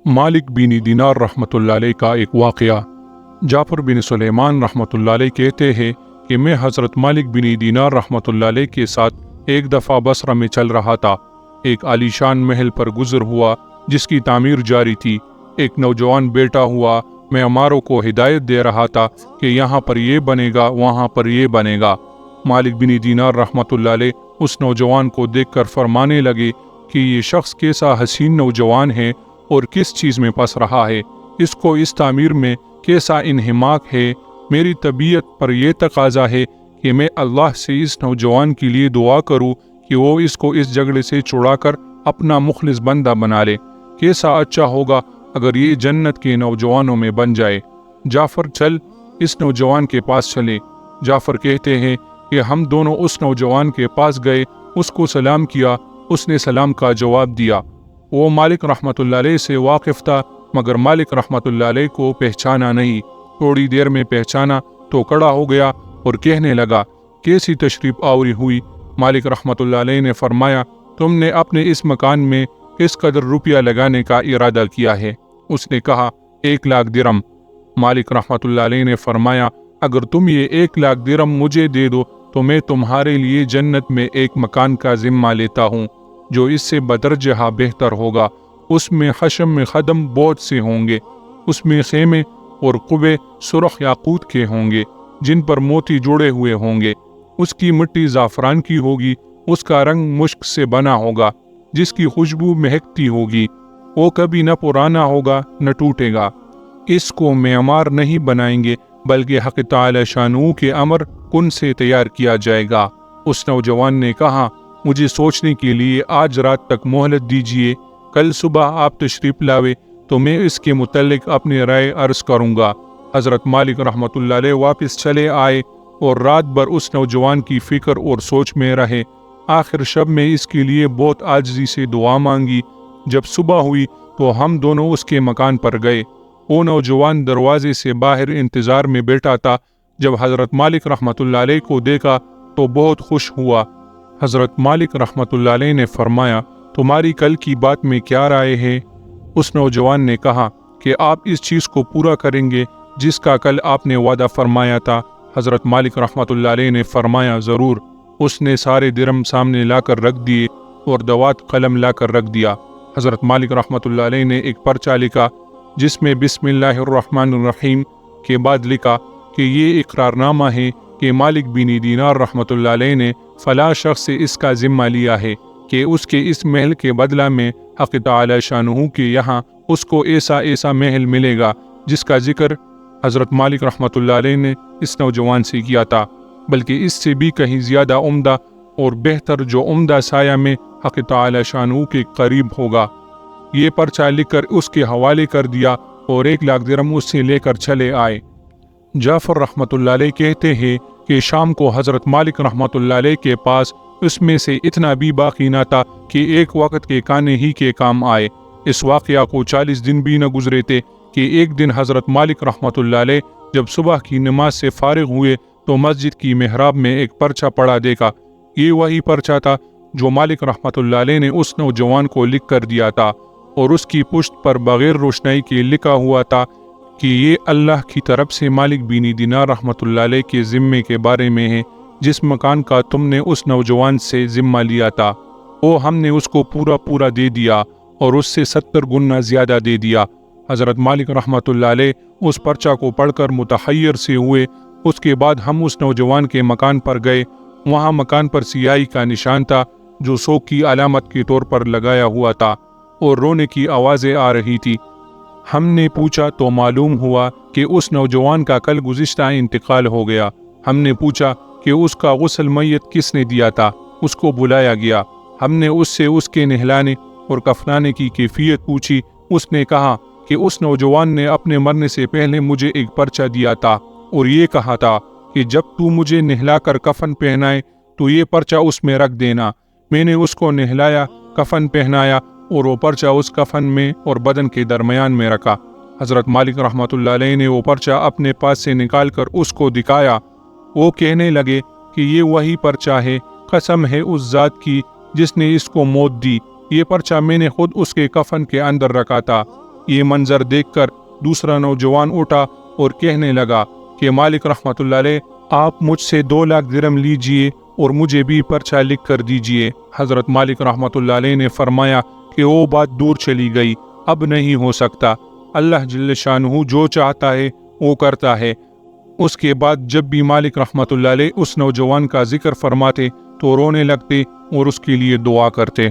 मालिक बिन दीनार रहमतुल्लाह अलैह का एक वाक़या। जाफ़र बिन सुलेमान रहमतुल्लाह अलैह कहते हैं कि मैं हज़रत मालिक बिन दीनार रहमतुल्लाह अलैह के साथ एक दफ़ा बसरा में चल रहा था। एक आलीशान महल पर गुज़र हुआ जिसकी तामीर जारी थी। एक नौजवान बेटा हुआ मेअमारों को हिदायत दे रहा था कि यहाँ पर ये बनेगा, वहाँ पर ये बनेगा। मालिक बिन दीनार रहमतुल्लाह अलैह उस नौजवान को देखकर फरमाने लगे कि ये शख्स कैसा हसीन नौजवान है और किस चीज़ में फंस रहा है, इसको इस तामीर में कैसा इन्हिमाक है। मेरी तबीयत पर यह तकाजा है कि मैं अल्लाह से इस नौजवान के लिए दुआ करूं कि वो इसको इस जगड़ से छुड़ाकर अपना मुखलिस बंदा बना ले। कैसा अच्छा होगा अगर ये जन्नत के नौजवानों में बन जाए। जाफ़र चल इस नौजवान के पास चले। जाफ़र कहते हैं कि हम दोनों उस नौजवान के पास गए, उसको सलाम किया, उसने सलाम का जवाब दिया। वो मालिक रहमतुल्लाह अलैह से वाकिफ़ था मगर मालिक रहमतुल्लाह अलैह को पहचाना नहीं। थोड़ी देर में पहचाना तो खड़ा हो गया और कहने लगा, कैसी तशरीफ़ आवरी हुई। मालिक रहमतुल्लाह अलैह ने फरमाया, तुमने अपने इस मकान में किस कदर रुपया लगाने का इरादा किया है। उसने कहा 1 लाख दिरहम। मालिक रहमतुल्लाह अलैह ने फरमाया, अगर तुम ये 1 लाख दिरहम मुझे दे दो तो मैं तुम्हारे लिए जन्नत में एक मकान का जिम्मा लेता हूँ जो इससे बदरजहा बेहतर होगा। उसमें खशम में खदम बहुत से होंगे, उसमें खेमे और कुबे सुरख याकूत के होंगे जिन पर मोती जुड़े हुए होंगे। उसकी मिट्टी ज़ाफ़रान की होगी, उसका रंग मुश्क से बना होगा, जिसकी खुशबू महकती होगी। वो कभी न पुराना होगा न टूटेगा। इसको मेअमार नहीं बनाएंगे बल्कि हक़ तआला शानू के अमर कुन से तैयार किया जाएगा। उस नौजवान ने कहा, मुझे सोचने के लिए आज रात तक मोहलत दीजिए, कल सुबह आप तशरीफ़ लावे तो मैं इसके मुतल्लिक अपनी राय अर्ज़ करूँगा। हज़रत मालिक रहमतुल्लाह अलैह वापस चले आए और रात भर उस नौजवान की फ़िक्र और सोच में रहे। आखिर शब में इसके लिए बहुत आजिज़ी से दुआ मांगी। जब सुबह हुई तो हम दोनों उसके मकान पर गए। वो नौजवान दरवाजे से बाहर इंतज़ार में बैठा था। जब हज़रत मालिक रहमतुल्लाह अलैह को देखा तो बहुत खुश हुआ। हज़रत मालिक रहमतुल्लाह अलैह ने फरमाया, तुम्हारी कल की बात में क्या राय है। उस नौजवान ने कहा कि आप इस चीज़ को पूरा करेंगे जिसका कल आपने वादा फरमाया था। हज़रत मालिक रहमतुल्लाह अलैह ने फरमाया, ज़रूर। उसने सारे दिरहम सामने लाकर रख दिए और दवात कलम लाकर रख दिया। हज़रत मालिक रहमतुल्लाह अलैह ने एक पर्चा लिखा जिसमें बिस्मिल्लाहिर्रहमानिर्रहीम के बाद लिखा कि ये इकरारनामा है कि मालिक बिन दीनार रहमतुल्लाह अलैह ने फ़ला शख्स से इसका ज़िम्मा लिया है कि उसके इस महल के बदला में हक़ तआला शानहू के यहाँ उसको ऐसा ऐसा महल मिलेगा जिसका जिक्र हज़रत मालिक रहमतुल्लाह अलैह ने इस नौजवान से किया था, बल्कि इससे भी कहीं ज़्यादा उम्दा और बेहतर जो उम्दा साया में हक़ तआला शानहू के करीब होगा। ये पर्चा लिखकर उसके हवाले कर दिया और 1 लाख दिरहम उससे लेकर चले आए। जाफ़र रहमतुल्लाह अलैह कहते हैं कि शाम को हज़रत मालिक रहमतुल्लाह अलैह के पास उसमें से इतना भी बाकी न था कि एक वक़्त के खाने ही के काम आए। इस वाक़या को 40 दिन भी न गुजरे थे कि एक दिन हज़रत मालिक रहमतुल्लाह अलैह जब सुबह की नमाज से फारिग हुए तो मस्जिद की मेहराब में एक पर्चा पड़ा देखा। ये वही पर्चा था जो मालिक रहमतुल्लाह अलैह ने उस नौजवान को लिख कर दिया था और उसकी पुश्त पर बग़ैर रोशनाई के लिखा हुआ था कि ये अल्लाह की तरफ से मालिक बिन दीनार रहमतुल्लाह अलैह के ज़िम्मे के बारे में है जिस मकान का तुमने उस नौजवान से ज़िम्मा लिया था। वो हमने उसको पूरा पूरा दे दिया और उससे 70 गुना ज़्यादा दे दिया। हज़रत मालिक रहमतुल्लाह अलैह उस पर्चा को पढ़कर मुतहय्यर से हुए। उसके बाद हम उस नौजवान के मकान पर गए। वहाँ मकान पर सियाही का निशान था जो शोक की अलामत के तौर पर लगाया हुआ था और रोने की आवाज़ें आ रही थी। हमने पूछा तो मालूम हुआ कि उस नौजवान का कल गुज़िश्ता इंतकाल हो गया। हमने पूछा कि उसका गुस्ल मैयत किसने दिया था। उसको बुलाया गया। हमने उससे उसके नहलाने और कफनाने की कैफियत पूछी। उसने कहा कि उस नौजवान ने अपने मरने से पहले मुझे एक पर्चा दिया था और ये कहा था कि जब तू मुझे नहलाकर कफन पहनाए तो ये पर्चा उसमें रख देना। मैंने उसको नहलाया, कफन पहनाया और वो पर्चा उस कफन में और बदन के दरमियान में रखा। हज़रत मालिक रहमतुल्लाह अलैह ने वो पर्चा अपने पास से निकाल कर उसको दिखाया। वो कहने लगे कि ये वही पर्चा है, कसम है उस ज़ात की जिसने इसको मौत दी। ये पर्चा मैंने खुद उसके कफन के अंदर रखा था। یہ منظر دیکھ کر دوسرا نوجوان اٹھا اور کہنے لگا کہ مالک رحمۃ اللہ علیہ، آپ مجھ سے 2 لاکھ درہم لیجئے اور مجھے بھی پرچہ لکھ کر دیجئے۔ حضرت مالک رحمۃ اللہ علیہ نے فرمایا کہ وہ بات دور چلی گئی، اب نہیں ہو سکتا، اللہ جل شانہ جو چاہتا ہے وہ کرتا ہے۔ اس کے بعد جب بھی مالک رحمۃ اللہ علیہ اس نوجوان کا ذکر فرماتے تو رونے لگتے اور اس کے لیے دعا کرتے۔